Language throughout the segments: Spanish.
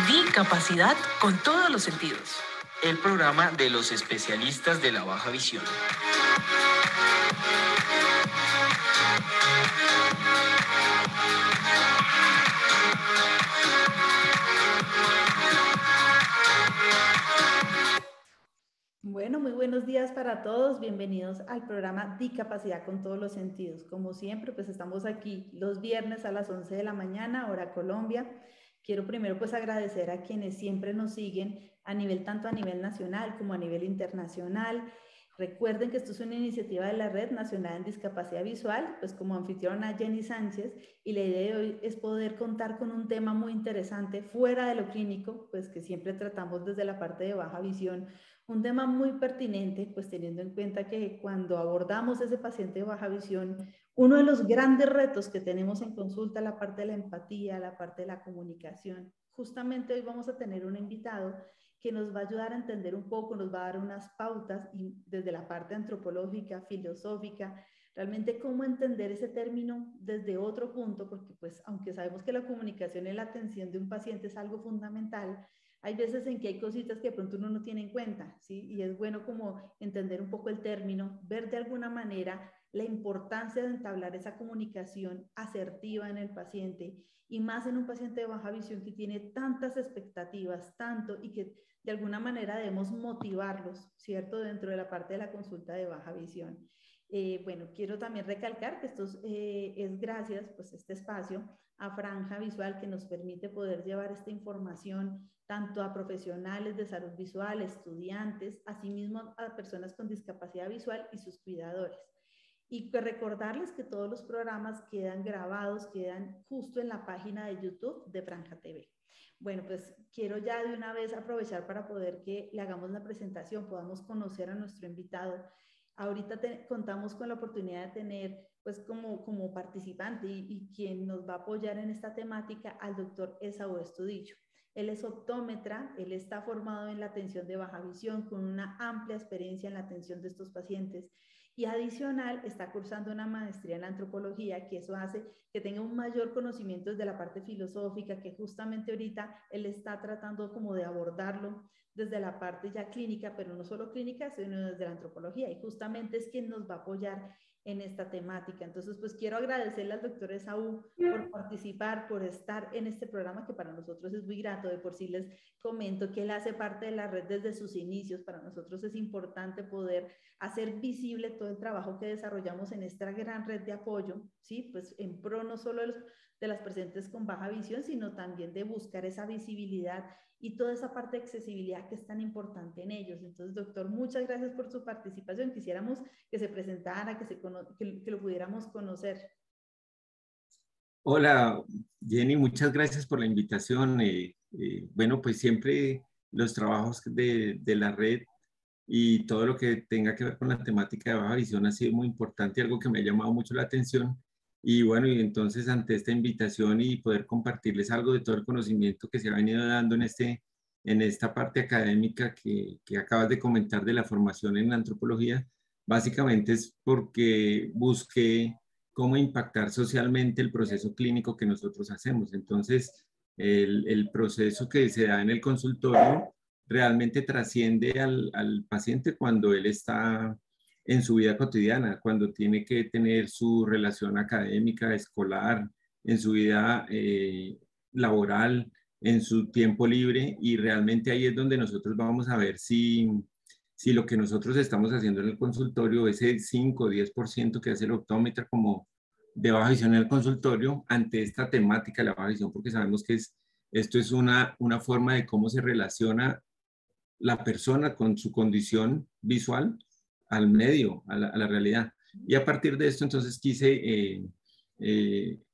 Discapacidad con todos los sentidos. El programa de los especialistas de la baja visión. Bueno, muy buenos días para todos. Bienvenidos al programa Discapacidad con todos los sentidos. Como siempre, pues estamos aquí los viernes a las 11 de la mañana, hora Colombia. Quiero primero pues agradecer a quienes siempre nos siguen tanto a nivel nacional como a nivel internacional. Recuerden que esto es una iniciativa de la Red Nacional en Discapacidad Visual, pues como anfitriona Jenny Sánchez, y la idea de hoy es poder contar con un tema muy interesante fuera de lo clínico, pues que siempre tratamos desde la parte de baja visión, un tema muy pertinente, pues teniendo en cuenta que cuando abordamos ese paciente de baja visión, uno de los grandes retos que tenemos en consulta es la parte de la empatía, la parte de la comunicación. Justamente hoy vamos a tener un invitado que nos va a ayudar a entender un poco, nos va a dar unas pautas y desde la parte antropológica, filosófica, realmente cómo entender ese término desde otro punto, porque pues aunque sabemos que la comunicación y la atención de un paciente es algo fundamental, hay veces en que hay cositas que de pronto uno no tiene en cuenta, ¿sí? Y es bueno como entender un poco el término, ver de alguna manera la importancia de entablar esa comunicación asertiva en el paciente y más en un paciente de baja visión que tiene tantas expectativas, tanto y que de alguna manera debemos motivarlos, ¿cierto? Dentro de la parte de la consulta de baja visión. Bueno, quiero también recalcar que esto es gracias, pues este espacio, a Franja Visual que nos permite poder llevar esta información tanto a profesionales de salud visual, estudiantes, asimismo a personas con discapacidad visual y sus cuidadores. Y pues recordarles que todos los programas quedan grabados, quedan justo en la página de YouTube de Franja TV. Bueno, pues quiero ya de una vez aprovechar para poder que le hagamos la presentación, podamos conocer a nuestro invitado. Ahorita contamos con la oportunidad de tener pues como participante y quien nos va a apoyar en esta temática al doctor Esaú Estudillo. Él es optómetra, él está formado en la atención de baja visión con una amplia experiencia en la atención de estos pacientes y adicional está cursando una maestría en antropología, que eso hace que tenga un mayor conocimiento desde la parte filosófica, que justamente ahorita él está tratando como de abordarlo desde la parte ya clínica, pero no solo clínica, sino desde la antropología, y justamente es quien nos va a apoyar en esta temática. Entonces, pues quiero agradecerle al doctor Esaú por participar, por estar en este programa que para nosotros es muy grato. De por sí les comento que él hace parte de la red desde sus inicios. Para nosotros es importante poder hacer visible todo el trabajo que desarrollamos en esta gran red de apoyo, ¿sí? Pues en pro no solo de las pacientes con baja visión, sino también de buscar esa visibilidad y toda esa parte de accesibilidad que es tan importante en ellos. Entonces, doctor, muchas gracias por su participación. Quisiéramos que se presentara, que lo pudiéramos conocer. Hola, Jenny, muchas gracias por la invitación. Bueno, pues siempre los trabajos de la red y todo lo que tenga que ver con la temática de baja visión ha sido muy importante, algo que me ha llamado mucho la atención. Y bueno, y entonces ante esta invitación y poder compartirles algo de todo el conocimiento que se ha venido dando en esta parte académica que acabas de comentar de la formación en la antropología, básicamente es porque busqué cómo impactar socialmente el proceso clínico que nosotros hacemos. Entonces, el proceso que se da en el consultorio realmente trasciende al paciente cuando él está en su vida cotidiana, cuando tiene que tener su relación académica, escolar, en su vida laboral, en su tiempo libre, y realmente ahí es donde nosotros vamos a ver si lo que nosotros estamos haciendo en el consultorio, ese 5 o 10% que hace el optómetra como de baja visión en el consultorio, ante esta temática de la baja visión, porque sabemos que esto es una forma de cómo se relaciona la persona con su condición visual al medio, a la realidad. Y a partir de esto, entonces quise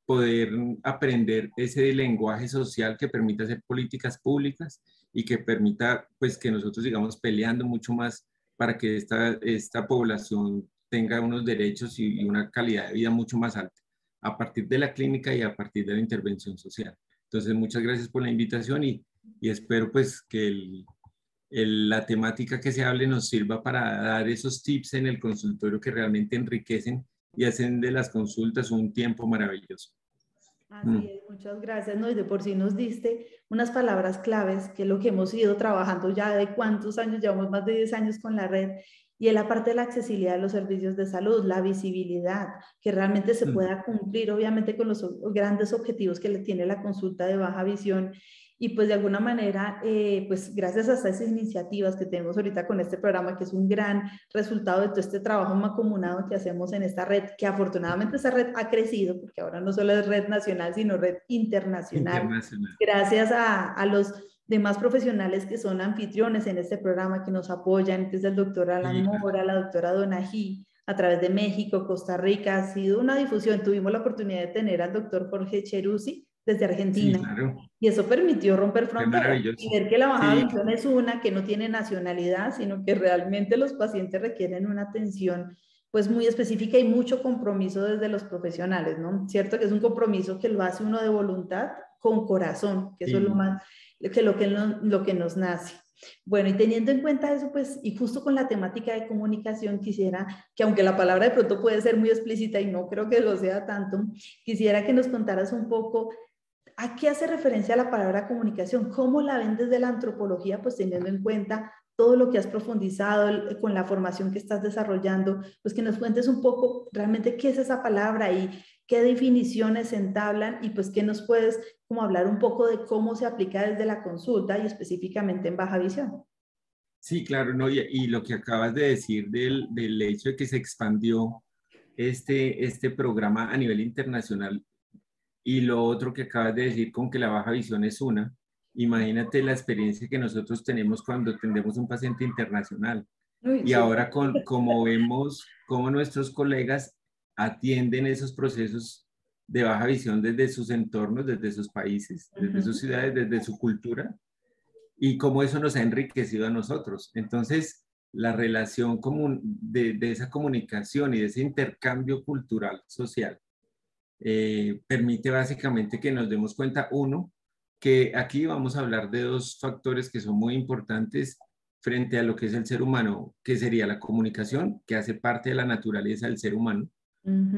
poder aprender ese lenguaje social que permita hacer políticas públicas y que permita pues que nosotros sigamos peleando mucho más para que esta población tenga unos derechos y una calidad de vida mucho más alta a partir de la clínica y a partir de la intervención social. Entonces, muchas gracias por la invitación y espero pues que la temática que se hable nos sirva para dar esos tips en el consultorio que realmente enriquecen y hacen de las consultas un tiempo maravilloso. Así es, muchas gracias. No, y de por sí nos diste unas palabras claves, que es lo que hemos ido trabajando ya de cuántos años, llevamos más de 10 años con la red, y es la parte de la accesibilidad de los servicios de salud, la visibilidad, que realmente se pueda cumplir, obviamente, con los grandes objetivos que le tiene la consulta de baja visión. Y pues de alguna manera, pues gracias a estas iniciativas que tenemos ahorita con este programa, que es un gran resultado de todo este trabajo mancomunado que hacemos en esta red, que afortunadamente esa red ha crecido, porque ahora no solo es red nacional, sino red internacional. Gracias a los demás profesionales que son anfitriones en este programa, que nos apoyan, que es el doctor Alan Mora, la doctora Donají, a través de México, Costa Rica. Ha sido una difusión. Tuvimos la oportunidad de tener al doctor Jorge Cheruzzi desde Argentina. Sí, claro. Y eso permitió romper fronteras y ver que la baja visión es una que no tiene nacionalidad, sino que realmente los pacientes requieren una atención pues muy específica y mucho compromiso desde los profesionales, ¿no? Cierto que es un compromiso que lo hace uno de voluntad con corazón, que eso es lo más, lo que nos nace. Bueno, y teniendo en cuenta eso, pues, y justo con la temática de comunicación, quisiera que, aunque la palabra de pronto puede ser muy explícita y no creo que lo sea tanto, quisiera que nos contaras un poco ¿a qué hace referencia la palabra comunicación? ¿Cómo la ven desde la antropología? Pues teniendo en cuenta todo lo que has profundizado con la formación que estás desarrollando, pues que nos cuentes un poco realmente qué es esa palabra y qué definiciones se entablan y pues que nos puedes como hablar un poco de cómo se aplica desde la consulta y específicamente en baja visión. Sí, claro, no, y lo que acabas de decir del hecho de que se expandió este programa a nivel internacional. Y lo otro que acabas de decir con que la baja visión es una, imagínate la experiencia que nosotros tenemos cuando atendemos un paciente internacional. Y ahora como vemos cómo nuestros colegas atienden esos procesos de baja visión desde sus entornos, desde sus países, desde sus ciudades, desde su cultura, y cómo eso nos ha enriquecido a nosotros. Entonces, la relación común de esa comunicación y de ese intercambio cultural, social, permite básicamente que nos demos cuenta, uno, que aquí vamos a hablar de dos factores que son muy importantes frente a lo que es el ser humano, que sería la comunicación, que hace parte de la naturaleza del ser humano,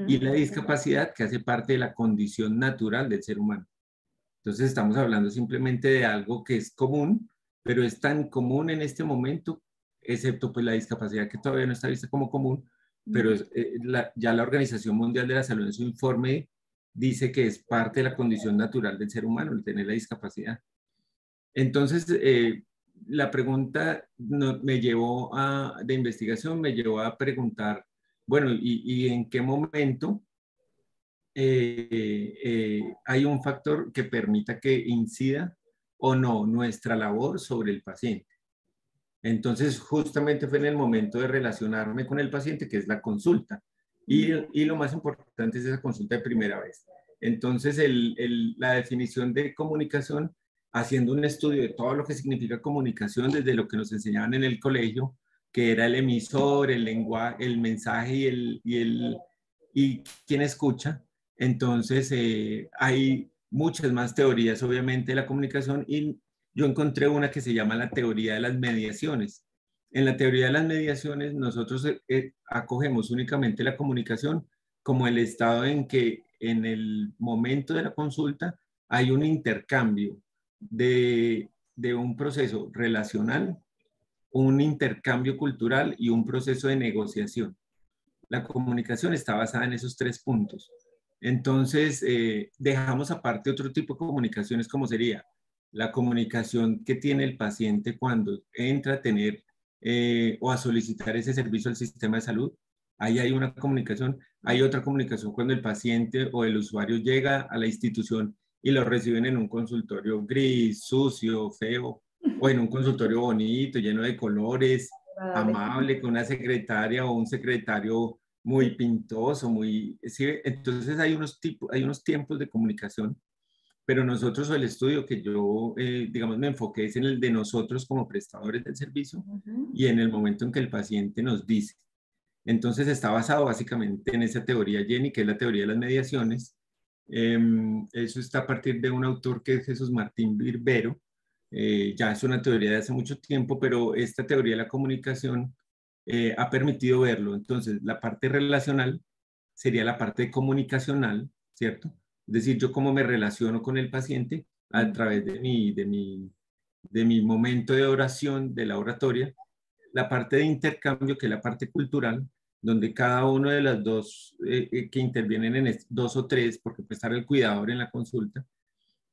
y la discapacidad, que hace parte de la condición natural del ser humano. Entonces estamos hablando simplemente de algo que es común, pero es tan común en este momento, excepto pues la discapacidad que todavía no está vista como común, pero ya la Organización Mundial de la Salud en su informe dice que es parte de la condición natural del ser humano el tener la discapacidad. Entonces, la pregunta de investigación me llevó a preguntar, bueno, ¿y en qué momento hay un factor que permita que incida o no nuestra labor sobre el paciente? Entonces, justamente fue en el momento de relacionarme con el paciente, que es la consulta. Y lo más importante es esa consulta de primera vez. Entonces, la definición de comunicación, haciendo un estudio de todo lo que significa comunicación, desde lo que nos enseñaban en el colegio, que era el emisor, el lenguaje, el mensaje y quien escucha. Entonces, hay muchas más teorías, obviamente, de la comunicación, y yo encontré una que se llama la teoría de las mediaciones. En la teoría de las mediaciones, nosotros acogemos únicamente la comunicación como el estado en que en el momento de la consulta hay un intercambio de un proceso relacional, un intercambio cultural y un proceso de negociación. La comunicación está basada en esos tres puntos. Entonces, dejamos aparte otro tipo de comunicaciones, como sería la comunicación que tiene el paciente cuando entra a tener o a solicitar ese servicio al sistema de salud. Ahí hay una comunicación. Hay otra comunicación cuando el paciente o el usuario llega a la institución y lo reciben en un consultorio gris, sucio, feo, o en un consultorio bonito, lleno de colores, amable, con una secretaria o un secretario muy pintoso, muy... Sí, entonces hay unos tiempos de comunicación, pero nosotros, o el estudio que yo, digamos, me enfoqué es en el de nosotros como prestadores del servicio Ujú. y en el momento en que el paciente nos dice. Entonces está basado básicamente en esa teoría, Jenny, que es la teoría de las mediaciones. Eso está a partir de un autor que es Jesús Martín Virbero. Ya es una teoría de hace mucho tiempo, pero esta teoría de la comunicación ha permitido verlo. Entonces, la parte relacional sería la parte comunicacional, ¿cierto? Es decir, yo cómo me relaciono con el paciente a través de mi momento de oración, de la oratoria. La parte de intercambio, que es la parte cultural, donde cada uno de las dos que intervienen dos o tres, porque puede estar el cuidador en la consulta,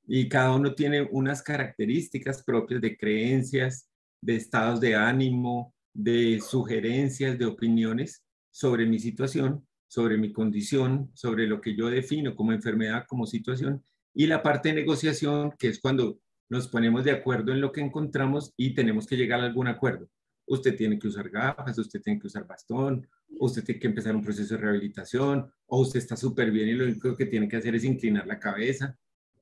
y cada uno tiene unas características propias de creencias, de estados de ánimo, de sugerencias, de opiniones sobre mi situación, sobre mi condición, sobre lo que yo defino como enfermedad, como situación, y la parte de negociación, que es cuando nos ponemos de acuerdo en lo que encontramos y tenemos que llegar a algún acuerdo. Usted tiene que usar gafas, usted tiene que usar bastón, usted tiene que empezar un proceso de rehabilitación, o usted está súper bien y lo único que tiene que hacer es inclinar la cabeza.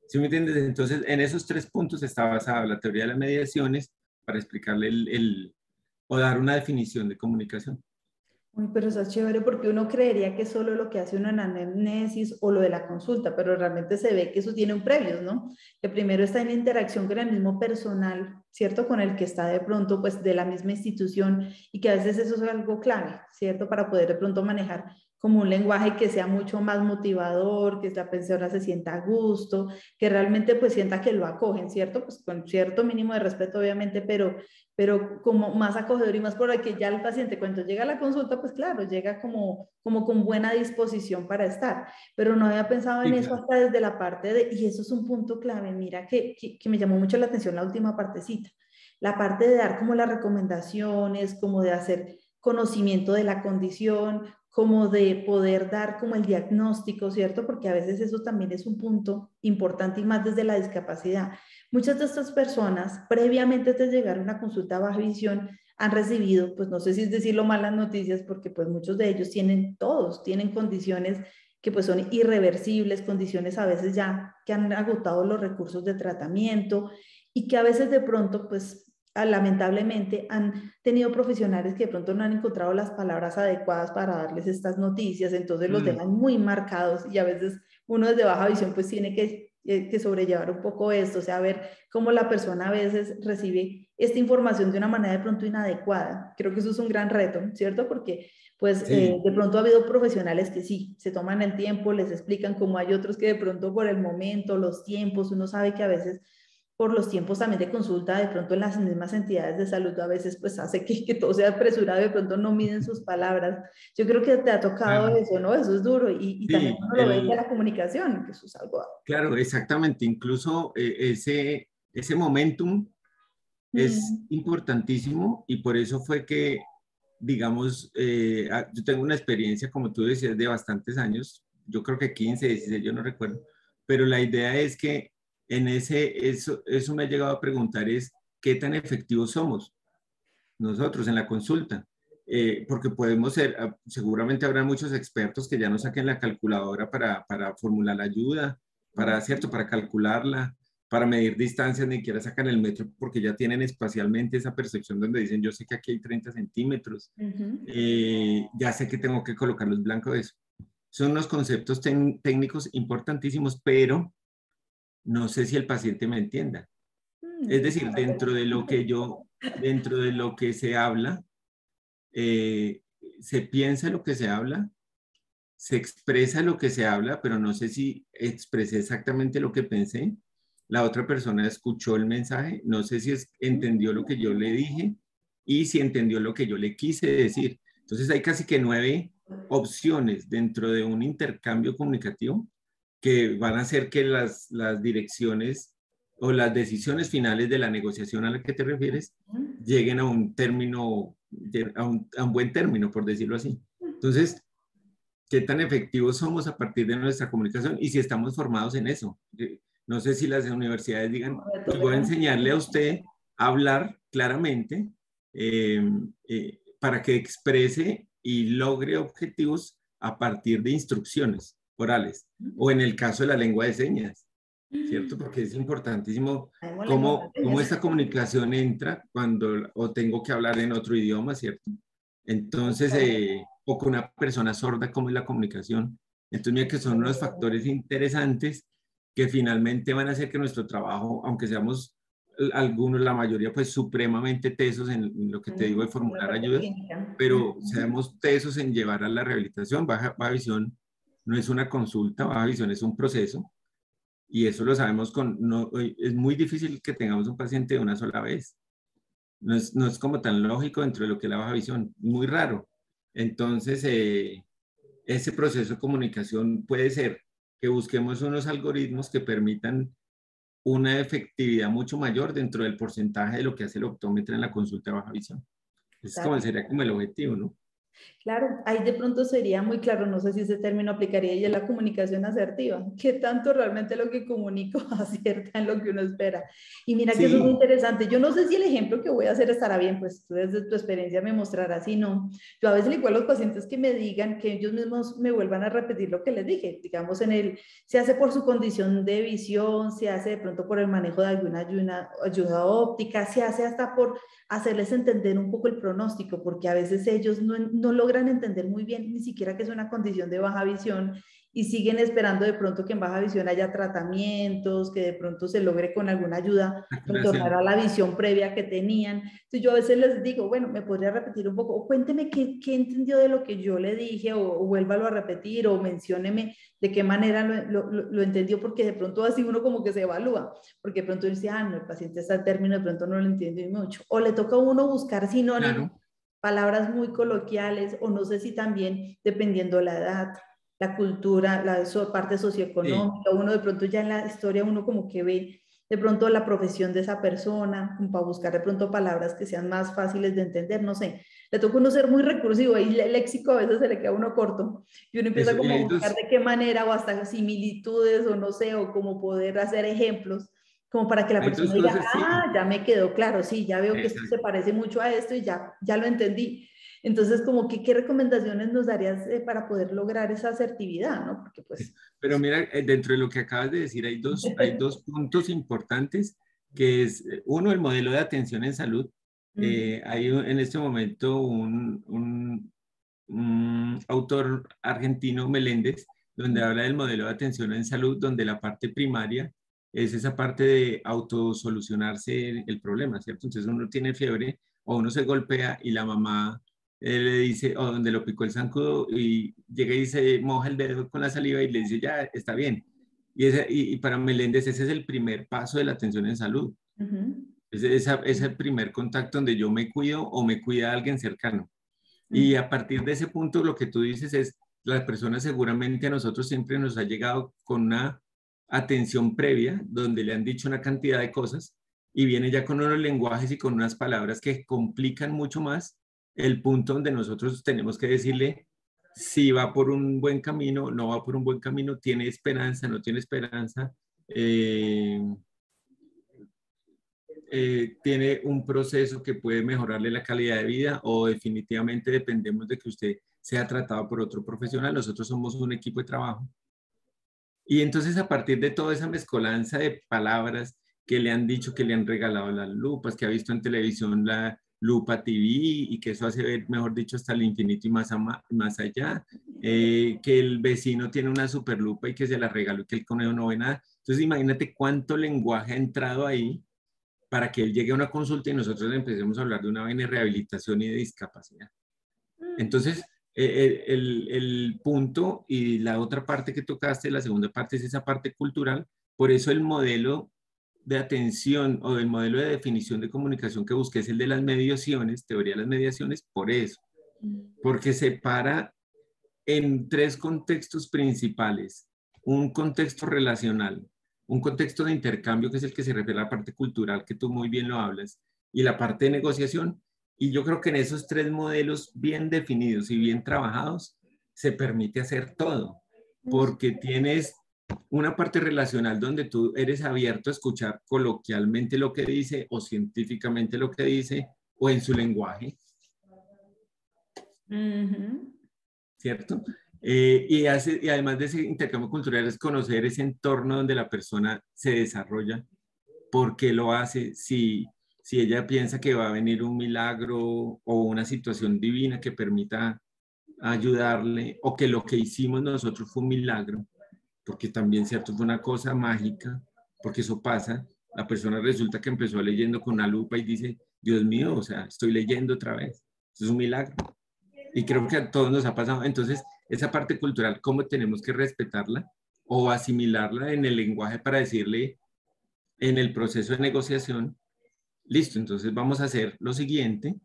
¿Sí me entiendes? Entonces, en esos tres puntos está basada la teoría de las mediaciones para explicarle o dar una definición de comunicación. Uy, pero eso es chévere porque uno creería que solo lo que hace uno en anamnesis o lo de la consulta, pero realmente se ve que eso tiene un previo, ¿no? Que primero está en la interacción con el mismo personal, ¿cierto? Con el que está de pronto, pues, de la misma institución y que a veces eso es algo clave, ¿cierto? Para poder de pronto manejar como un lenguaje que sea mucho más motivador, que la persona se sienta a gusto, que realmente pues sienta que lo acogen, ¿cierto? Pues con cierto mínimo de respeto, obviamente, pero como más acogedor y más por el que ya el paciente cuando llega a la consulta, pues claro, llega como con buena disposición para estar, pero no había pensado en Sí, eso claro. hasta desde la parte de, y eso es un punto clave, mira que me llamó mucho la atención la última partecita, la parte de dar como las recomendaciones, como de hacer conocimiento de la condición, como de poder dar como el diagnóstico, ¿cierto? Porque a veces eso también es un punto importante y más desde la discapacidad. Muchas de estas personas, previamente de llegar a una consulta baja visión, han recibido, pues no sé si es decirlo, malas noticias, porque pues muchos de ellos todos tienen condiciones que pues son irreversibles, condiciones a veces ya que han agotado los recursos de tratamiento y que a veces de pronto pues lamentablemente han tenido profesionales que de pronto no han encontrado las palabras adecuadas para darles estas noticias, entonces los Mm, dejan muy marcados y a veces uno desde baja visión pues tiene que sobrellevar un poco esto, o sea, ver cómo la persona a veces recibe esta información de una manera de pronto inadecuada. Creo que eso es un gran reto, ¿cierto? Porque pues sí, de pronto ha habido profesionales que sí, se toman el tiempo, les explican, como hay otros que de pronto por el momento, los tiempos, uno sabe que a veces por los tiempos también de consulta, de pronto en las mismas entidades de salud a veces pues hace que todo sea apresurado, de pronto no miden sus palabras. Yo creo que te ha tocado claro. eso, ¿no? Eso es duro y también Sí, uno lo ve de la comunicación, que eso es algo... claro, exactamente. Incluso ese momentum es Mm, importantísimo y por eso fue que, digamos, yo tengo una experiencia, como tú decías, de bastantes años, yo creo que 15, 16, yo no recuerdo, pero la idea es que eso me ha llegado a preguntar es, ¿qué tan efectivos somos nosotros en la consulta? Porque podemos ser, seguramente habrá muchos expertos que ya no saquen la calculadora para formular la ayuda, ¿cierto? Para calcularla, para medir distancias, ni siquiera sacan el metro porque ya tienen espacialmente esa percepción donde dicen, yo sé que aquí hay 30 centímetros, ujú. ya sé que tengo que colocar los blancos de eso. Son unos conceptos técnicos importantísimos, pero no sé si el paciente me entienda. Es decir, dentro de lo que se habla, se piensa lo que se habla, se expresa lo que se habla, pero no sé si expresé exactamente lo que pensé. La otra persona escuchó el mensaje, no sé si entendió lo que yo le dije y si entendió lo que yo le quise decir. Entonces hay casi que 9 opciones dentro de un intercambio comunicativo que van a hacer que las direcciones o las decisiones finales de la negociación a la que te refieres lleguen a un término, a un buen término, por decirlo así. Entonces, ¿qué tan efectivos somos a partir de nuestra comunicación y si estamos formados en eso? No sé si las universidades digan, pues voy a enseñarle a usted a hablar claramente para que exprese y logre objetivos a partir de instrucciones orales, o en el caso de la lengua de señas, ¿cierto? Porque es importantísimo cómo esta comunicación entra cuando o tengo que hablar en otro idioma, ¿cierto? Entonces, o con una persona sorda, ¿cómo es la comunicación? Entonces, mira que son unos factores interesantes que finalmente van a hacer que nuestro trabajo, aunque seamos algunos, la mayoría, pues supremamente tesos en lo que te digo de formular ayudas, pero seamos tesos en llevar a la rehabilitación. Baja visión no es una consulta, baja visión es un proceso, y eso lo sabemos es muy difícil que tengamos un paciente de una sola vez. No es como tan lógico dentro de lo que es la baja visión, muy raro. Entonces, ese proceso de comunicación puede ser que busquemos unos algoritmos que permitan una efectividad mucho mayor dentro del porcentaje de lo que hace el optómetra en la consulta de baja visión. Sería como el objetivo, ¿no? Claro, ahí de pronto sería muy claro, no sé si ese término aplicaría y es la comunicación asertiva. ¿Qué tanto realmente lo que comunico acierta en lo que uno espera? Y mira que eso es muy interesante. Yo no sé si el ejemplo que voy a hacer estará bien, pues tú desde tu experiencia me mostrarás si no. Yo a veces le digo a los pacientes que me digan, que ellos mismos me vuelvan a repetir lo que les dije. Digamos, se hace por su condición de visión, se hace de pronto por el manejo de alguna ayuda óptica, se hace hasta por hacerles entender un poco el pronóstico, porque a veces ellos no logran entender muy bien ni siquiera que es una condición de baja visión y siguen esperando de pronto que en baja visión haya tratamientos, que de pronto se logre con alguna ayuda retornar a la visión previa que tenían. Entonces yo a veces les digo, bueno, ¿me podría repetir un poco? O cuénteme qué entendió de lo que yo le dije, o vuélvalo a repetir, o mencióneme de qué manera lo entendió, porque de pronto así uno como que se evalúa, porque de pronto dice, no, el paciente está al término, de pronto no lo entiende mucho, o le toca a uno buscar sinónimos, palabras muy coloquiales, o no sé si también, dependiendo de la edad, la cultura, la parte socioeconómica, uno de pronto ya en la historia uno como que ve de pronto la profesión de esa persona, como para buscar de pronto palabras que sean más fáciles de entender, no sé. Le toca a uno ser muy recursivo y el léxico a veces se le queda a uno corto y uno empieza como a buscar de qué manera, o hasta similitudes, o no sé, o como poder hacer ejemplos, como para que la persona diga, ya me quedó claro, sí, ya veo que esto se parece mucho a esto y ya lo entendí. Entonces, como que, ¿qué recomendaciones nos darías para poder lograr esa asertividad, ¿no? Porque pues... Pero mira, dentro de lo que acabas de decir, hay dos puntos importantes, que es, uno, el modelo de atención en salud. Hay en este momento un autor argentino, Meléndez, donde habla del modelo de atención en salud, donde la parte primaria es esa parte de autosolucionarse el problema, ¿cierto? Entonces uno tiene fiebre o uno se golpea y la mamá le dice, o donde lo picó el zancudo, y llega y se moja el dedo con la saliva y le dice, ya, está bien. Y para Meléndez ese es el primer paso de la atención en salud. Es el primer contacto donde yo me cuido o me cuida alguien cercano. Y a partir de ese punto, lo que tú dices es, la persona seguramente a nosotros siempre nos ha llegado con una atención previa, donde le han dicho una cantidad de cosas, y viene ya con unos lenguajes y con unas palabras que complican mucho más el punto donde nosotros tenemos que decirle si va por un buen camino, no va por un buen camino, tiene esperanza, no tiene esperanza, tiene un proceso que puede mejorarle la calidad de vida, o definitivamente dependemos de que usted sea tratado por otro profesional. Nosotros somos un equipo de trabajo. Y entonces, a partir de toda esa mezcolanza de palabras que le han dicho, que le han regalado las lupas, que ha visto en televisión la lupa TV, y que eso hace ver, mejor dicho, hasta el infinito y más allá, que el vecino tiene una super lupa y que se la regaló y que el conejo no ve nada. Entonces, imagínate cuánto lenguaje ha entrado ahí para que él llegue a una consulta y nosotros le empecemos a hablar de una vaina de rehabilitación y de discapacidad. Entonces, el punto y la otra parte que tocaste, la segunda parte, es esa parte cultural. Por eso el modelo de atención o el modelo de definición de comunicación que busqué es el de las mediaciones, teoría de las mediaciones, por eso. Porque separa en tres contextos principales: un contexto relacional, un contexto de intercambio, que es el que se refiere a la parte cultural, que tú muy bien lo hablas, y la parte de negociación. Y yo creo que en esos tres modelos bien definidos y bien trabajados se permite hacer todo, porque tienes una parte relacional donde tú eres abierto a escuchar coloquialmente lo que dice, o científicamente lo que dice, o en su lenguaje. ¿Cierto? Y además de ese intercambio cultural es conocer ese entorno donde la persona se desarrolla, por qué lo hace, si ella piensa que va a venir un milagro o una situación divina que permita ayudarle, o que lo que hicimos nosotros fue un milagro, porque también, cierto, fue una cosa mágica, porque eso pasa. La persona resulta que empezó leyendo con una lupa y dice, Dios mío, o sea, estoy leyendo otra vez. Eso es un milagro. Y creo que a todos nos ha pasado. Entonces, esa parte cultural, ¿cómo tenemos que respetarla o asimilarla en el lenguaje para decirle en el proceso de negociación, listo, entonces vamos a hacer lo siguiente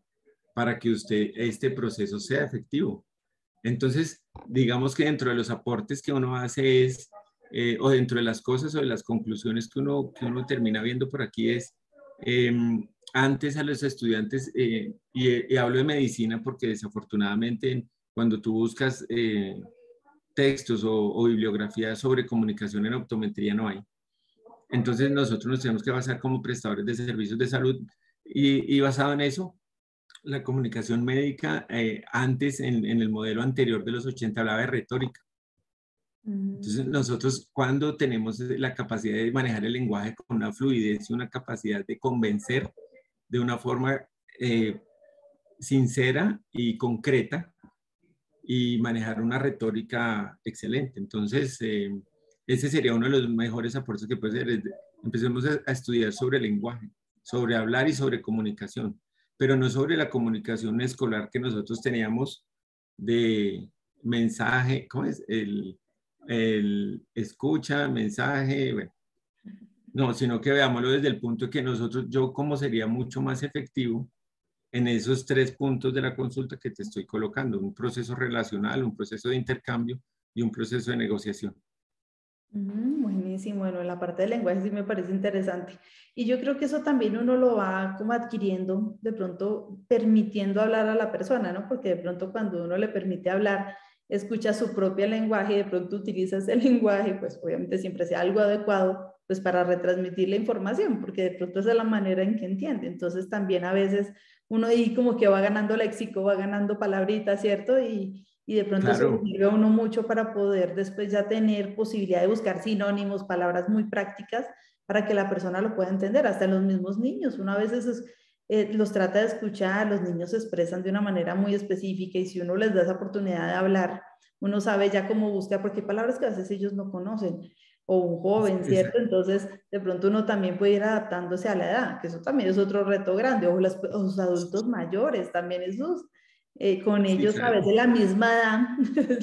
para que este proceso sea efectivo? Entonces, digamos que dentro de los aportes que uno hace es, o dentro de las cosas o de las conclusiones que uno termina viendo por aquí es, antes a los estudiantes, y hablo de medicina porque desafortunadamente cuando tú buscas textos o bibliografía sobre comunicación en optometría no hay. Entonces nosotros nos tenemos que basar como prestadores de servicios de salud y basado en eso, la comunicación médica, antes en el modelo anterior de los 80 hablaba de retórica. Entonces nosotros cuando tenemos la capacidad de manejar el lenguaje con una fluidez y una capacidad de convencer de una forma sincera y concreta y manejar una retórica excelente. Entonces ese sería uno de los mejores aportes que puede ser. Empecemos a estudiar sobre lenguaje, sobre hablar y sobre comunicación, pero no sobre la comunicación escolar que nosotros teníamos de mensaje, ¿cómo es? El escucha, mensaje, bueno. No, sino que veámoslo desde el punto de que yo cómo sería mucho más efectivo en esos 3 puntos de la consulta que te estoy colocando: un proceso relacional, un proceso de intercambio y un proceso de negociación. Buenísimo. Bueno, la parte del lenguaje sí me parece interesante. Y yo creo que eso también uno lo va como adquiriendo, de pronto permitiendo hablar a la persona, ¿no? Porque de pronto cuando uno le permite hablar, escucha su propio lenguaje y de pronto utiliza ese lenguaje, pues obviamente siempre sea algo adecuado, pues para retransmitir la información, porque de pronto esa es la manera en que entiende. Entonces también a veces uno ahí como que va ganando léxico, va ganando palabritas, ¿cierto? Y de pronto eso le Claro, sirve a uno mucho para poder después ya tener posibilidad de buscar sinónimos, palabras muy prácticas para que la persona lo pueda entender. Hasta los mismos niños, uno a veces los trata de escuchar, los niños se expresan de una manera muy específica y si uno les da esa oportunidad de hablar, uno sabe ya cómo buscar, porque hay palabras que a veces ellos no conocen, o un joven, ¿cierto? Entonces, de pronto uno también puede ir adaptándose a la edad, que eso también es otro reto grande, o los adultos mayores también, esos con sí, ellos a claro. veces la misma edad,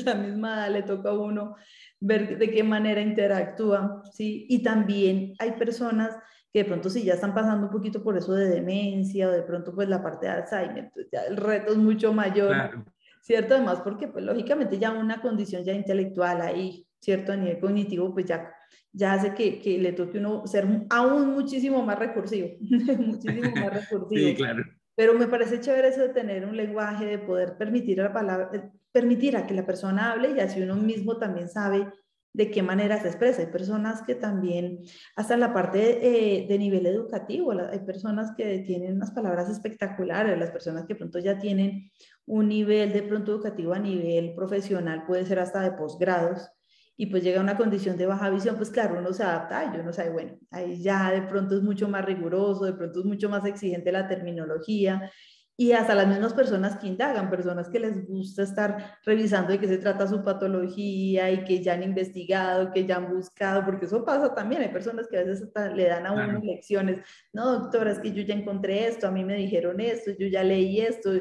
la misma edad le toca a uno ver de qué manera interactúan, ¿sí? Y también hay personas que de pronto si ya están pasando un poquito por eso de demencia o de pronto pues la parte de Alzheimer, entonces ya el reto es mucho mayor, Claro, ¿cierto? Además porque pues lógicamente ya una condición ya intelectual ahí, ¿cierto? A nivel cognitivo pues ya hace que le toque uno ser aún muchísimo más recursivo, muchísimo más sí, recursivo. claro. Pero me parece chévere eso de tener un lenguaje, de poder permitir a la palabra, permitir a que la persona hable y así uno mismo también sabe de qué manera se expresa. Hay personas que también, hasta en la parte de nivel educativo, hay personas que tienen unas palabras espectaculares, las personas que pronto ya tienen un nivel de pronto educativo a nivel profesional, puede ser hasta de posgrados, y pues llega a una condición de baja visión, pues claro, uno se adapta y uno sabe, bueno, ahí ya de pronto es mucho más riguroso, de pronto es mucho más exigente la terminología, y hasta las mismas personas que indagan, personas que les gusta estar revisando de qué se trata su patología y que ya han investigado, que ya han buscado, porque eso pasa también, hay personas que a veces hasta le dan a uno Claro. lecciones, no doctora, es que yo ya encontré esto, a mí me dijeron esto, yo ya leí esto,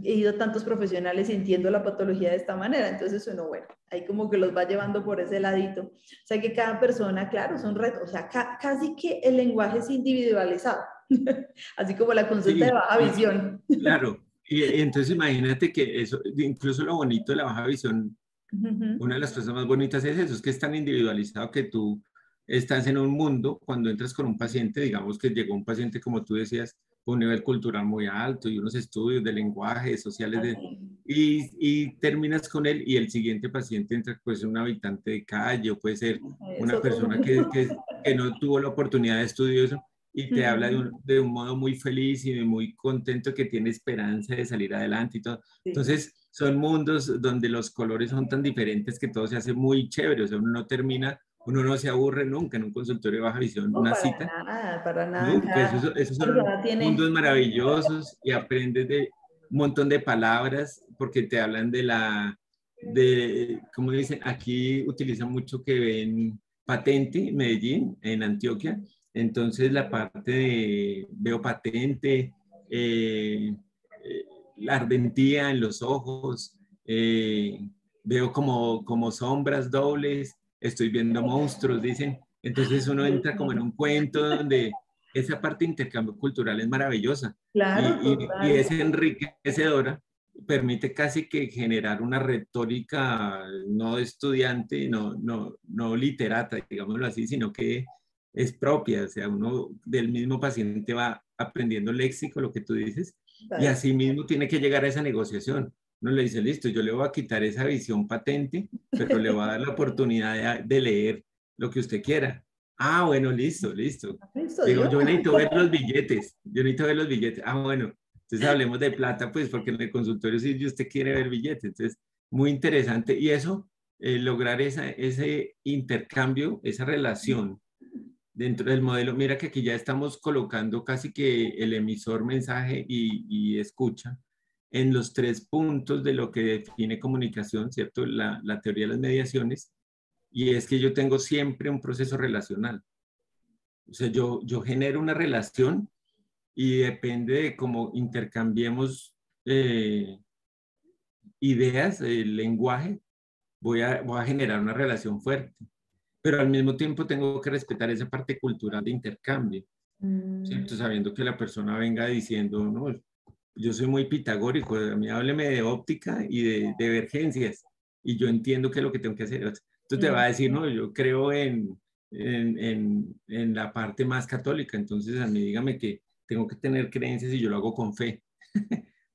he ido a tantos profesionales y entiendo la patología de esta manera, entonces uno, bueno, ahí como que los va llevando por ese ladito. O sea que cada persona, claro, es un reto, o sea, casi que el lenguaje es individualizado, así como la consulta de Sí, baja visión. claro. Y entonces imagínate que eso, incluso lo bonito de la baja visión, una de las cosas más bonitas es eso, es que es tan individualizado que tú estás en un mundo, cuando entras con un paciente, digamos que llegó un paciente, como tú decías, con un nivel cultural muy alto y unos estudios de lenguaje, sociales, Así. y terminas con él y el siguiente paciente entra, pues un habitante de calle o puede ser Es una otro persona mundo. que no tuvo la oportunidad de estudio eso y te habla de un modo muy feliz y de muy contento, que tiene esperanza de salir adelante y todo. Sí. Entonces, son mundos donde los colores son tan diferentes que todo se hace muy chévere. O sea, uno no termina, uno no se aburre nunca en un consultorio de baja visión, No, una cita. para nada. Nunca, Cada esos son persona tiene... mundos maravillosos y aprendes de un montón de palabras porque te hablan como dicen, aquí utilizan mucho que ven patente, en Medellín, en Antioquia, entonces la parte de veo patente, la ardentía en los ojos, veo como sombras dobles, estoy viendo monstruos, dicen, entonces uno entra como en un cuento donde esa parte de intercambio cultural es maravillosa Claro, y total. es enriquecedora, permite casi que generar una retórica no de estudiante, no literata, digámoslo así, sino que es propia, o sea, uno del mismo paciente va aprendiendo léxico, lo que tú dices, y Total. así mismo tiene que llegar a esa negociación. Uno le dice, listo, yo le voy a quitar esa visión patente, pero le voy a dar la oportunidad de leer lo que usted quiera. Ah, bueno, listo, listo. Listo, Digo, Dios. yo necesito ver los billetes, yo necesito ver los billetes. Ah, bueno, entonces hablemos de plata, pues, porque en el consultorio sí usted quiere ver billetes. Entonces, muy interesante. Y eso, lograr ese intercambio, esa relación dentro del modelo. Mira que aquí ya estamos colocando casi que el emisor, mensaje y escucha en los 3 puntos de lo que define comunicación, ¿cierto? La teoría de las mediaciones. Y es que yo tengo siempre un proceso relacional. O sea, yo genero una relación y depende de cómo intercambiemos ideas, el lenguaje, voy a generar una relación fuerte. Pero al mismo tiempo tengo que respetar esa parte cultural de intercambio, Mm, ¿cierto? Sabiendo que la persona venga diciendo, no, yo soy muy pitagórico, a mí hábleme de óptica y de divergencias, y yo entiendo que es lo que tengo que hacer. Tú te va a decir, no, yo creo en la parte más católica, entonces a mí dígame que tengo que tener creencias y yo lo hago con fe.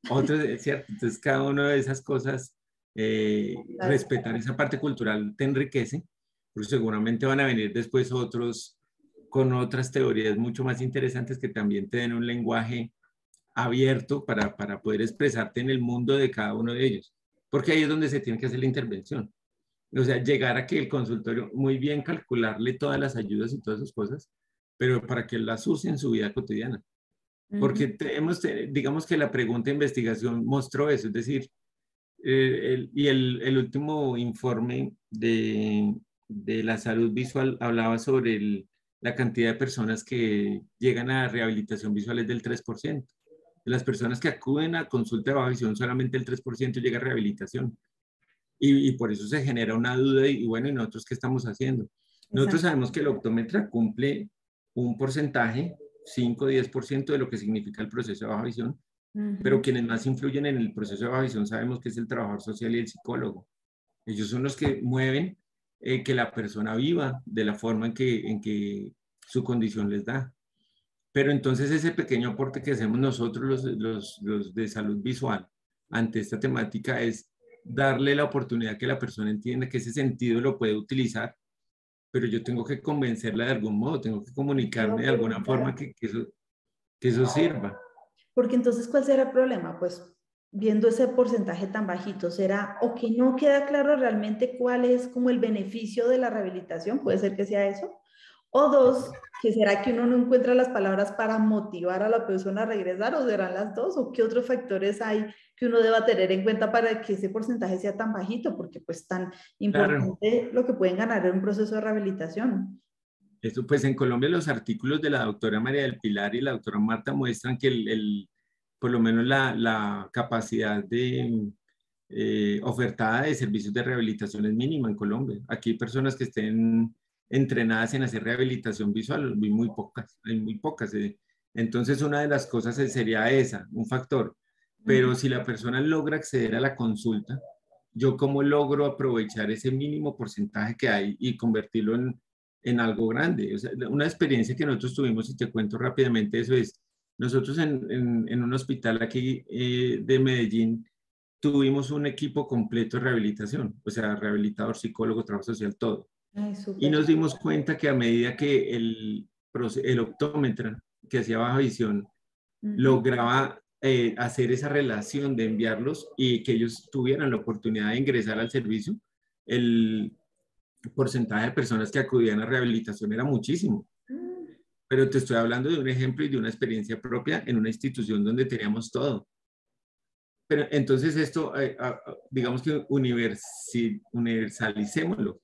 Otro, ¿cierto? Entonces cada una de esas cosas, claro. respetar esa parte cultural te enriquece, pero seguramente van a venir después otros con otras teorías mucho más interesantes que también te den un lenguaje abierto para poder expresarte en el mundo de cada uno de ellos, porque ahí es donde se tiene que hacer la intervención. O sea, llegar a que el consultorio, muy bien calcularle todas las ayudas y todas esas cosas, pero para que las use en su vida cotidiana. Ujú. Porque digamos que la pregunta de investigación mostró eso, es decir, el último informe de la salud visual hablaba sobre la cantidad de personas que llegan a rehabilitación visual es del 3%. De las personas que acuden a consulta de baja visión, solamente el 3% llega a rehabilitación. Y por eso se genera una duda y bueno, ¿y nosotros qué estamos haciendo? Nosotros Exacto. sabemos que el optómetra cumple un porcentaje, 5 o 10% de lo que significa el proceso de baja visión, pero Ujú. quienes más influyen en el proceso de baja visión sabemos que es el trabajador social y el psicólogo. Ellos son los que mueven que la persona viva de la forma en que su condición les da. Pero entonces ese pequeño aporte que hacemos nosotros los de salud visual ante esta temática es darle la oportunidad que la persona entienda que ese sentido lo puede utilizar, pero yo tengo que convencerla de algún modo, tengo que Te iba comunicarme a de alguna forma preguntar, que eso sirva. porque entonces, ¿cuál será el problema? Pues viendo ese porcentaje tan bajito, ¿será o que no queda claro realmente cuál es como el beneficio de la rehabilitación? Puede ser que sea eso. O dos, que será que uno no encuentra las palabras para motivar a la persona a regresar, o serán las dos, o qué otros factores hay que uno deba tener en cuenta para que ese porcentaje sea tan bajito, porque pues tan Claro, importante lo que pueden ganar en un proceso de rehabilitación. eso, pues en Colombia los artículos de la doctora María del Pilar y la doctora Marta muestran que por lo menos la capacidad ofertada de servicios de rehabilitación es mínima en Colombia. Aquí hay personas que estén entrenadas en hacer rehabilitación visual, hay muy pocas. Entonces una de las cosas sería esa, un factor. Ujú. Pero si la persona logra acceder a la consulta, yo cómo logro aprovechar ese mínimo porcentaje que hay y convertirlo en algo grande. O sea, una experiencia que nosotros tuvimos, y te cuento rápidamente eso es, nosotros en un hospital aquí de Medellín tuvimos un equipo completo de rehabilitación, o sea, rehabilitador, psicólogo, trabajo social, todo. Ay, Y súper. nos dimos cuenta que a medida que el optómetra que hacía baja visión Ujú. lograba hacer esa relación de enviarlos y que ellos tuvieran la oportunidad de ingresar al servicio, el porcentaje de personas que acudían a rehabilitación era muchísimo. Pero te estoy hablando de un ejemplo y de una experiencia propia en una institución donde teníamos todo. Pero entonces esto, digamos que universalicémoslo.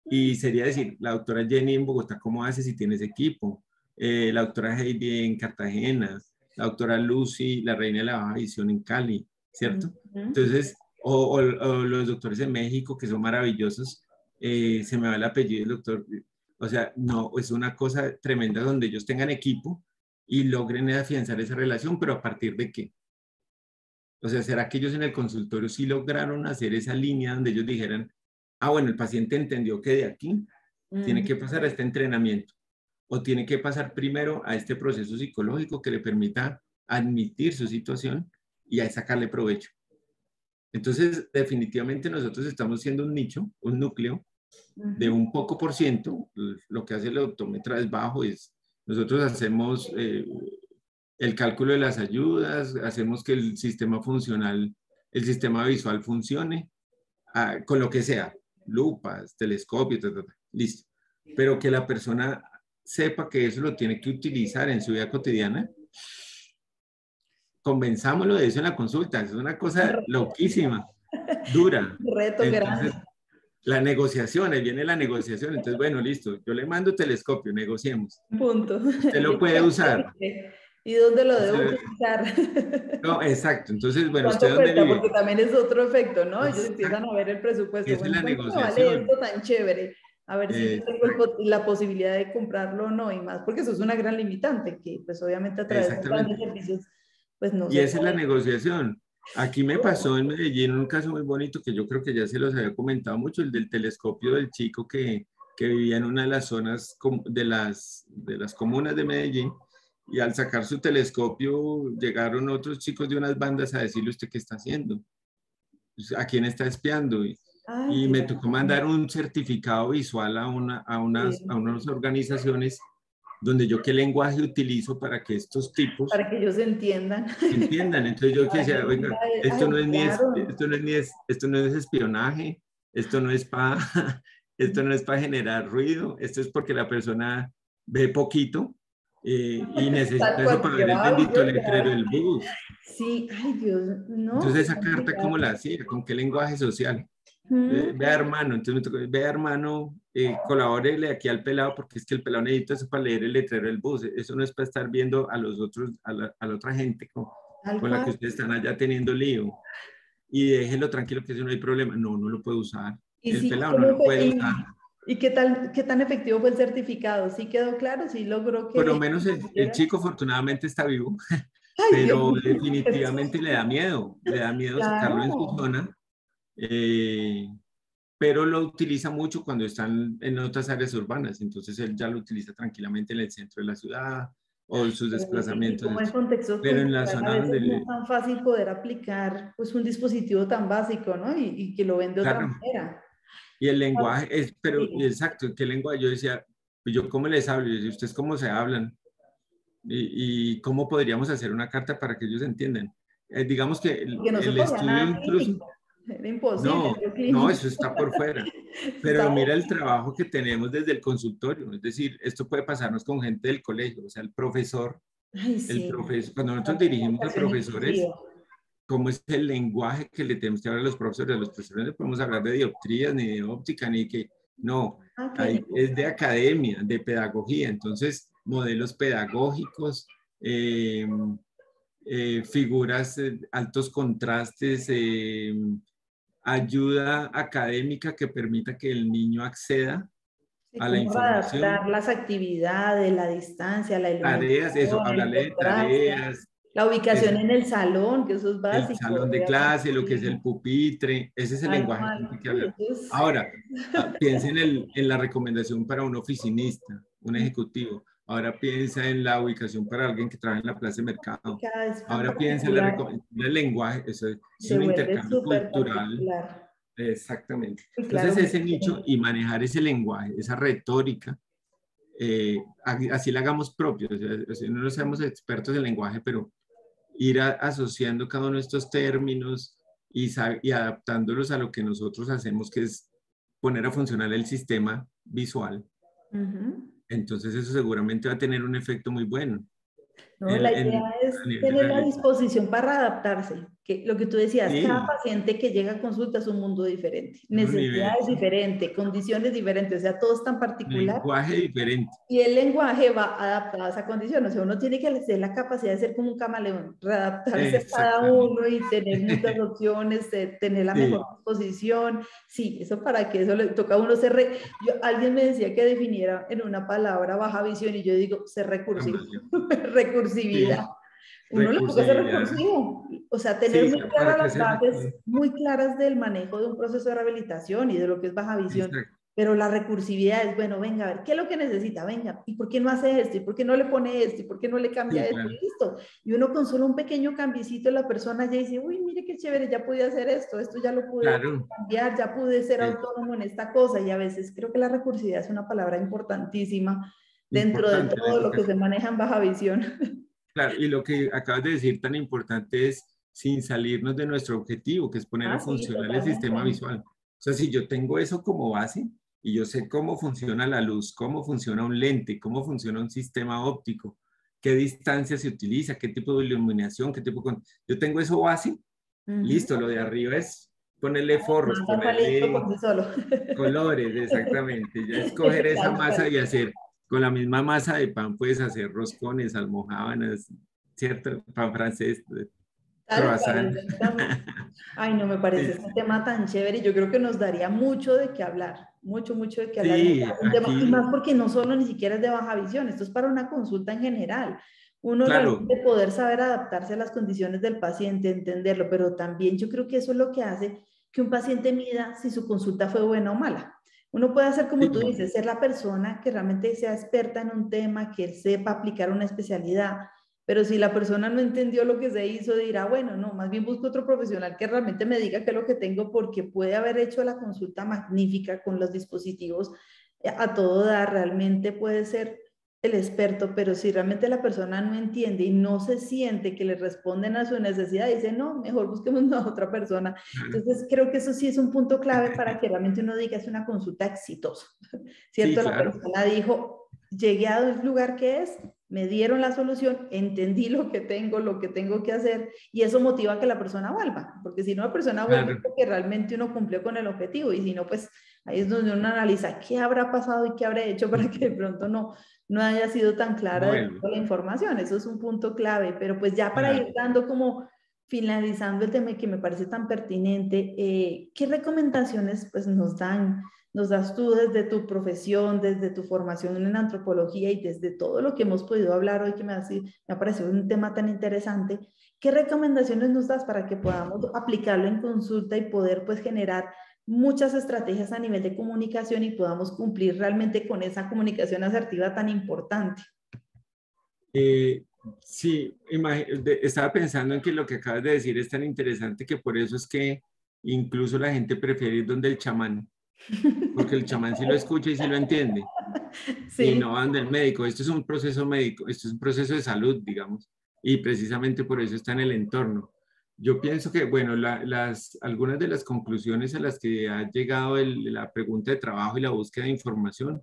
Y sería decir, la doctora Jenny en Bogotá, ¿cómo hace si tienes equipo? La doctora Heidi en Cartagena, la doctora Lucy, la reina de la baja visión en Cali, ¿cierto? Entonces, o los doctores en México, que son maravillosos, se me va el apellido del doctor. O sea, no, es una cosa tremenda donde ellos tengan equipo y logren afianzar esa relación, pero ¿a partir de qué? O sea, ¿será que ellos en el consultorio sí lograron hacer esa línea donde ellos dijeran, ah, bueno, el paciente entendió que de aquí tiene que pasar a este entrenamiento o tiene que pasar primero a este proceso psicológico que le permita admitir su situación y a sacarle provecho? Entonces, definitivamente nosotros estamos siendo un nicho, un núcleo de un poco por ciento. Lo que hace el optómetra es bajo, nosotros hacemos el cálculo de las ayudas, hacemos que el sistema funcional, el sistema visual funcione con lo que sea, lupas, telescopios, listo. Pero que la persona sepa que eso lo tiene que utilizar en su vida cotidiana, convenzámoslo de eso en la consulta. Es una cosa loquísima, dura. Reto grande. La negociación, ahí viene la negociación. Entonces, bueno, listo, yo le mando telescopio, negociemos. Punto. Usted lo puede usar. ¿Y dónde lo debo utilizar? No, exacto. Entonces, bueno, ¿cuánto ¿usted dónde cuesta? vive? Porque también es otro efecto, ¿no? Ellos Exacto. empiezan a ver el presupuesto. Esa es la ¿Cuánto negociación. vale esto tan chévere? A ver si yo tengo la posibilidad de comprarlo o no, y más, porque eso es una gran limitante, que pues obviamente a través de grandes servicios, pues no. Y esa es la negociación. Aquí me pasó en Medellín un caso muy bonito que yo creo que ya se los había comentado mucho, el del telescopio del chico que vivía en una de las zonas de las comunas de Medellín, y al sacar su telescopio llegaron otros chicos de unas bandas a decirle, ¿usted qué está haciendo? ¿A quién está espiando? Y me tocó mandar un certificado visual a unas organizaciones donde yo qué lenguaje utilizo para que estos tipos... Para que ellos entiendan. Entiendan. Entonces yo decía, venga, esto no es espionaje, esto no es esto no es para generar ruido, esto es porque la persona ve poquito y necesita eso para ver el bendito letrero del bus. Sí, ay Dios, no. Entonces esa carta, ¿cómo la hacía? ¿Con qué lenguaje social? Vea hermano, entonces me tocó, vea hermano, colabórele aquí al pelado porque es que el pelado necesita eso para leer el letrero del bus. Eso no es para estar viendo a los otros, a la otra gente con la que ustedes están allá teniendo lío. Y déjenlo tranquilo que eso no hay problema. No, no lo puede usar. El pelado no lo puede usar. ¿Y qué tan efectivo fue el certificado? ¿Sí quedó claro? ¿Sí logró que...? Por lo menos el chico afortunadamente está vivo, pero definitivamente le da miedo sacarlo en su zona. Pero lo utiliza mucho cuando están en otras áreas urbanas, entonces él ya lo utiliza tranquilamente en el centro de la ciudad o en sus desplazamientos. Como en contextos, pero en la zona donde no es tan fácil poder aplicar pues un dispositivo tan básico, ¿no? Y que lo ven de otra manera. Y el lenguaje es, pero exacto, ¿qué lenguaje? Yo decía, ¿yo cómo les hablo? Yo decía, ¿ustedes cómo se hablan? ¿Y cómo podríamos hacer una carta para que ellos entiendan? Digamos que el estudio incluso... Era imposible. No, eso está por fuera. Pero mira el trabajo que tenemos desde el consultorio. Es decir, esto puede pasarnos con gente del colegio. O sea, el profesor, cuando nosotros dirigimos a profesores, ¿cómo es el lenguaje que le tenemos que hablar a los profesores? A los profesores no podemos hablar de dioptrías, ni de óptica, ni que... No, es de academia, de pedagogía. Entonces, modelos pedagógicos, figuras, altos contrastes, ayuda académica que permita que el niño acceda a la información. Adaptar las actividades, la distancia, la iluminación. Tareas, eso, hablarle de tareas. La ubicación en el salón, que eso es básico. El salón de clase, lo que es el pupitre, ese es el lenguaje que hablar. Ahora, piensen en la recomendación para un oficinista, un ejecutivo. Ahora piensa en la ubicación para alguien que trabaja en la plaza de mercado. Ahora piensa en el lenguaje, eso es un intercambio cultural. Exactamente. Entonces ese nicho y manejar ese lenguaje, esa retórica, así la hagamos propio. O sea, no seamos expertos en lenguaje, pero ir asociando cada uno de estos términos y adaptándolos a lo que nosotros hacemos, que es poner a funcionar el sistema visual. Entonces eso seguramente va a tener un efecto muy bueno. No, la idea es A nivel de tener la realización. disposición para adaptarse. Que lo que tú decías, Sí, cada paciente que llega a consulta es un mundo diferente, un necesidades universo, diferentes, condiciones diferentes, o sea, todo es tan particular lenguaje diferente. y el lenguaje va adaptado a esa condición. O sea, uno tiene que tener la capacidad de ser como un camaleón, readaptarse a cada Exactamente. uno y tener muchas opciones, tener la mejor Sí, disposición. Sí, eso para que eso le toca a uno ser... alguien me decía que definiera en una palabra baja visión y yo digo, ser recursivo, camaleón. recursividad. Sí, Uno le toca ser recursividad. recursivo, o sea, tener Sí, muy para claras que las sea bases, recursivo. muy claras del manejo de un proceso de rehabilitación y de lo que es baja visión, Exacto. pero la recursividad es, bueno, venga, a ver, ¿qué es lo que necesita? Venga, ¿y por qué no hace esto? ¿Y por qué no le pone esto? ¿Y por qué no le cambia Sí, esto? claro. Y listo. Y uno con solo un pequeño cambiecito, la persona ya dice, uy, mire qué chévere, ya pude hacer esto ya lo pude Claro. cambiar, ya pude ser Es autónomo en esta cosa. Y a veces creo que la recursividad es una palabra importantísima dentro de importante en todo ese lo que caso. se maneja en baja visión. Claro, y lo que acabas de decir tan importante es sin salirnos de nuestro objetivo, que es poner a Ah, sí, funcionar el sistema totalmente. visual. O sea, si yo tengo eso como base y yo sé cómo funciona la luz, cómo funciona un lente, cómo funciona un sistema óptico, qué distancia se utiliza, qué tipo de iluminación, qué tipo de... Yo tengo eso base, listo, lo de arriba es ponerle forros, Más va saliendo por ponerle sí solo. colores, exactamente. Ya escoger esa Tal masa cual. y hacer, con la misma masa de pan puedes hacer roscones, almojábanas, ¿cierto? Pan francés, Tal cual, croissant. exactamente. Ay, no me parece Sí, este tema tan chévere y yo creo que nos daría mucho de qué hablar, mucho, mucho de qué hablar. sí, Un tema, y aquí, más porque no solo ni siquiera es de baja visión, esto es para una consulta en general. Uno claro, realmente poder saber adaptarse a las condiciones del paciente, entenderlo, pero también yo creo que eso es lo que hace que un paciente mida si su consulta fue buena o mala. Uno puede hacer como tú sí, dices, ser la persona que realmente sea experta en un tema, que sepa aplicar una especialidad, pero si la persona no entendió lo que se hizo, dirá, bueno, no, más bien busco otro profesional que realmente me diga qué es lo que tengo, porque puede haber hecho la consulta magnífica con los dispositivos a todo dar, realmente puede ser el experto, pero si realmente la persona no entiende y no se siente que le responden a su necesidad, dice, no, mejor busquemos a otra persona. claro. Entonces, creo que eso sí es un punto clave para que realmente uno diga, es una consulta exitosa, Sí, ¿cierto? La claro, persona dijo, llegué al lugar que es, me dieron la solución, entendí lo que tengo que hacer y eso motiva a que la persona vuelva, porque si no la persona vuelve claro. porque realmente uno cumplió con el objetivo y si no, pues ahí es donde uno analiza qué habrá pasado y qué habrá hecho para que de pronto no haya sido tan No clara de vuelvo, toda la información, eso es un punto clave, pero pues ya para ir claro. dando como finalizando el tema que me parece tan pertinente, ¿qué recomendaciones pues nos das tú desde tu profesión, desde tu formación en antropología y desde todo lo que hemos podido hablar hoy, que me ha parecido un tema tan interesante? ¿Qué recomendaciones nos das para que podamos aplicarlo en consulta y poder pues generar muchas estrategias a nivel de comunicación y podamos cumplir realmente con esa comunicación asertiva tan importante? Eh, sí, estaba pensando en que lo que acabas de decir es tan interesante que por eso es que incluso la gente prefiere ir donde el chamán, porque el chamán sí lo escucha y sí lo entiende. Y Sí. no van del médico. Esto es un proceso médico, esto es un proceso de salud, digamos, y precisamente por eso está en el entorno. Yo pienso que, bueno, algunas de las conclusiones a las que ha llegado la pregunta de trabajo y la búsqueda de información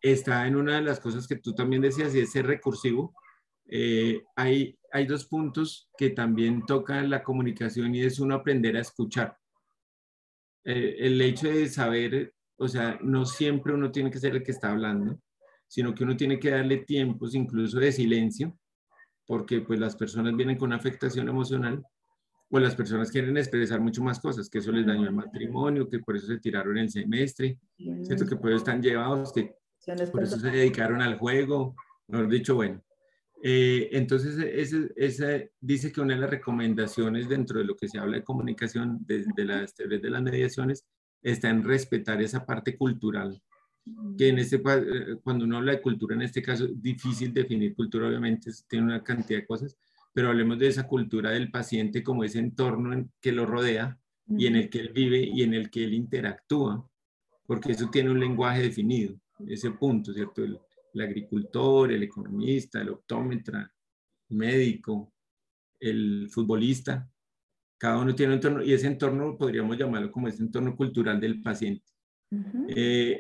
está en una de las cosas que tú también decías y es ser recursivo. Hay dos puntos que también tocan la comunicación y es uno aprender a escuchar. El hecho de saber, o sea, no siempre uno tiene que ser el que está hablando, sino que uno tiene que darle tiempos incluso de silencio, porque pues las personas vienen con afectación emocional o las personas quieren expresar mucho más cosas, que eso les dañó el matrimonio, que por eso se tiraron el semestre, ¿cierto? Que por eso están llevados, que por eso se dedicaron al juego, mejor dicho, bueno. Entonces, dice que una de las recomendaciones dentro de lo que se habla de comunicación, de las teorías de las mediaciones, está en respetar esa parte cultural, que cuando uno habla de cultura, en este caso, es difícil definir cultura, obviamente, tiene una cantidad de cosas, pero hablemos de esa cultura del paciente como ese entorno que lo rodea y en el que él vive y en el que él interactúa, porque eso tiene un lenguaje definido, ese punto, ¿cierto? El agricultor, el economista, el optómetra, médico, el futbolista. Cada uno tiene un entorno y ese entorno podríamos llamarlo como ese entorno cultural del paciente.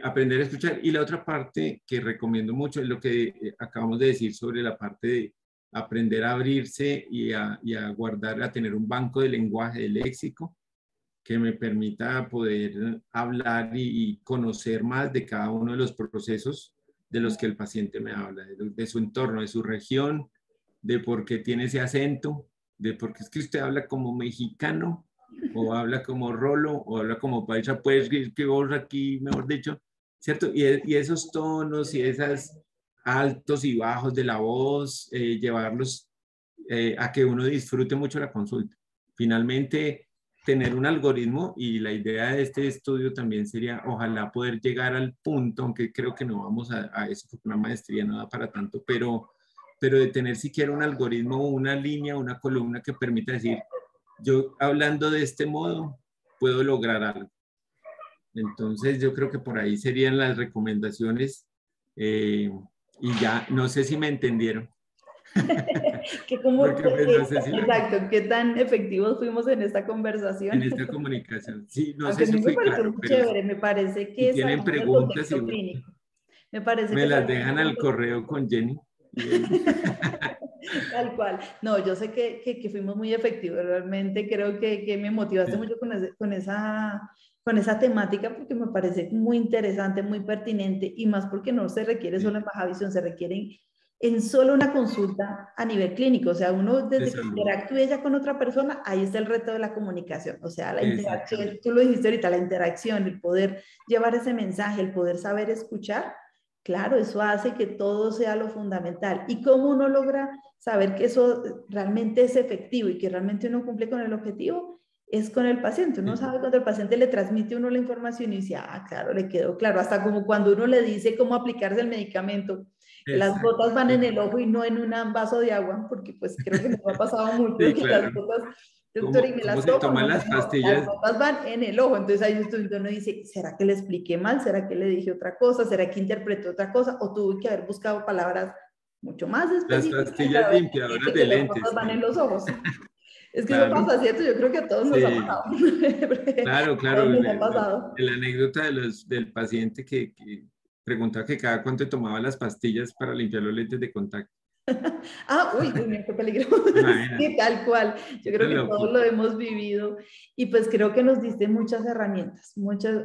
Aprender a escuchar. Y la otra parte que recomiendo mucho es lo que acabamos de decir sobre la parte de aprender a abrirse y a guardar, a tener un banco de lenguaje, de léxico, que me permita poder hablar y conocer más de cada uno de los procesos de los que el paciente me habla, de su entorno, de su región, de por qué tiene ese acento, de por qué es que usted habla como mexicano, o habla como rolo, o habla como paisa, pues que vos aquí, mejor dicho, ¿cierto? Y esos tonos y esos altos y bajos de la voz, llevarlos a que uno disfrute mucho la consulta. Finalmente, tener un algoritmo, y la idea de este estudio también sería, ojalá poder llegar al punto, aunque creo que no vamos a eso, porque una maestría no da para tanto, pero de tener siquiera un algoritmo, una línea, una columna que permita decir, yo hablando de este modo, puedo lograr algo. Entonces, yo creo que por ahí serían las recomendaciones, y ya, no sé si me entendieron. Exacto, qué tan efectivos fuimos en esta conversación. En esta comunicación. Sí, no Aunque sé si a mí me fui pareció claro, muy pero chévere, me parece que tienen salimos del preguntas contexto y clínico. Me parece me que las dejan al correo con Jenny. Tal cual. No, yo sé que fuimos muy efectivos, realmente creo que me motivaste mucho con esa temática porque me parece muy interesante, muy pertinente y más porque no se requiere solo en baja visión, se requiere en solo una consulta a nivel clínico. O sea, uno desde que interactúe ya con otra persona, ahí está el reto de la comunicación. O sea, la interacción, tú lo dijiste ahorita, la interacción, el poder llevar ese mensaje, el poder saber escuchar. Claro, eso hace que todo sea lo fundamental. ¿Y cómo uno logra saber que eso realmente es efectivo y que realmente uno cumple con el objetivo? Es con el paciente. Uno sabe cuando el paciente le transmite a uno la información y dice, ah, claro, le quedó claro. Hasta como cuando uno le dice cómo aplicarse el medicamento, que las gotas van en el ojo y no en un vaso de agua, porque pues creo que nos ha pasado mucho que las gotas... Doctor, y me las tomo, toman las pastillas. Las gotas van en el ojo, entonces ahí uno dice, ¿será que le expliqué mal? ¿Será que le dije otra cosa? ¿Será que interpreté otra cosa? ¿O tuve que haber buscado palabras mucho más específicas? Las pastillas limpiadoras de lentes. Las gotas van en los ojos. Es que eso pasa, ¿cierto? Yo creo que a todos nos ha pasado. Claro. A todos nos ha pasado. La anécdota del paciente que preguntaba que cada cuánto tomaba las pastillas para limpiar los lentes de contacto. Uy, Dios mío, qué peligro. Sí, tal cual. Yo creo que todos lo hemos vivido y pues creo que nos diste muchas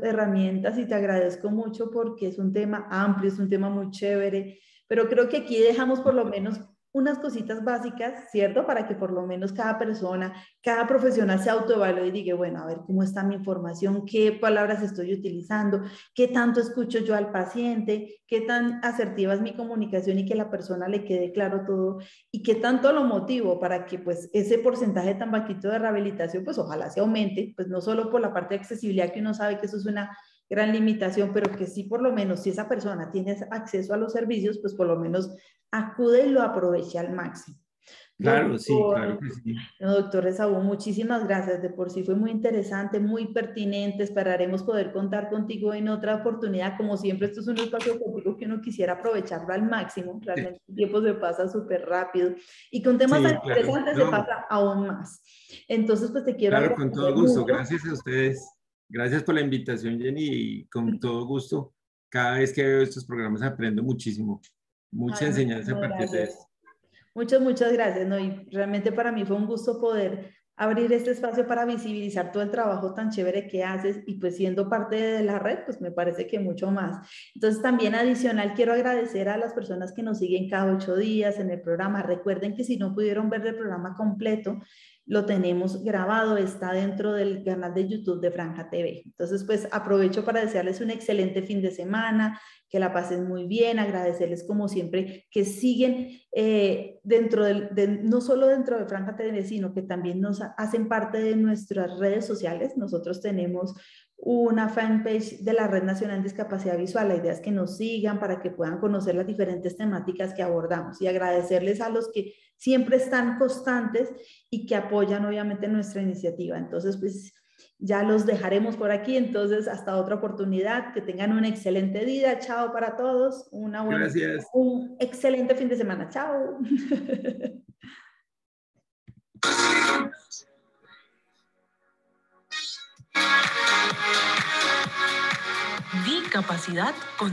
herramientas y te agradezco mucho porque es un tema amplio, es un tema muy chévere, pero creo que aquí dejamos por lo menos unas cositas básicas, ¿cierto? Para que por lo menos cada persona, cada profesional se autoevalúe y diga, bueno, a ver cómo está mi información, qué palabras estoy utilizando, qué tanto escucho yo al paciente, qué tan asertiva es mi comunicación y que a la persona le quede claro todo y qué tanto lo motivo para que pues ese porcentaje tan bajito de rehabilitación pues ojalá se aumente, pues no solo por la parte de accesibilidad que uno sabe que eso es una gran limitación, pero que sí por lo menos si esa persona tiene acceso a los servicios, pues por lo menos acude y lo aproveche al máximo. Claro, Doctor, sí, claro que sí. No, doctor Esaú, muchísimas gracias. De por sí fue muy interesante, muy pertinente. Esperaremos poder contar contigo en otra oportunidad. Como siempre, esto es un espacio público que uno quisiera aprovecharlo al máximo. Realmente el tiempo se pasa súper rápido. Y con temas tan interesantes se pasa aún más. Entonces, pues te quiero agradecer. Claro, con todo gusto. mucho. Gracias a ustedes. Gracias por la invitación, Jenny, y con todo gusto. Cada vez que veo estos programas aprendo muchísimo. Mucha enseñanza a partir de esto. Muchas gracias, ¿no? Y realmente para mí fue un gusto poder abrir este espacio para visibilizar todo el trabajo tan chévere que haces y pues siendo parte de la red, pues me parece que mucho más. Entonces también adicional quiero agradecer a las personas que nos siguen cada 8 días en el programa. Recuerden que si no pudieron ver el programa completo, lo tenemos grabado, está dentro del canal de YouTube de Franja TV. Entonces, pues aprovecho para desearles un excelente fin de semana, que la pasen muy bien, agradecerles como siempre que siguen no solo dentro de Franja TV, sino que también nos hacen parte de nuestras redes sociales. Nosotros tenemos una fanpage de la Red Nacional de Discapacidad Visual. La idea es que nos sigan para que puedan conocer las diferentes temáticas que abordamos y agradecerles a los que siempre están constantes y que apoyan obviamente nuestra iniciativa. Entonces, pues ya los dejaremos por aquí. Entonces, hasta otra oportunidad. Que tengan un excelente día. Chao para todos. Gracias. Un excelente fin de semana. Chao. Discapacidad con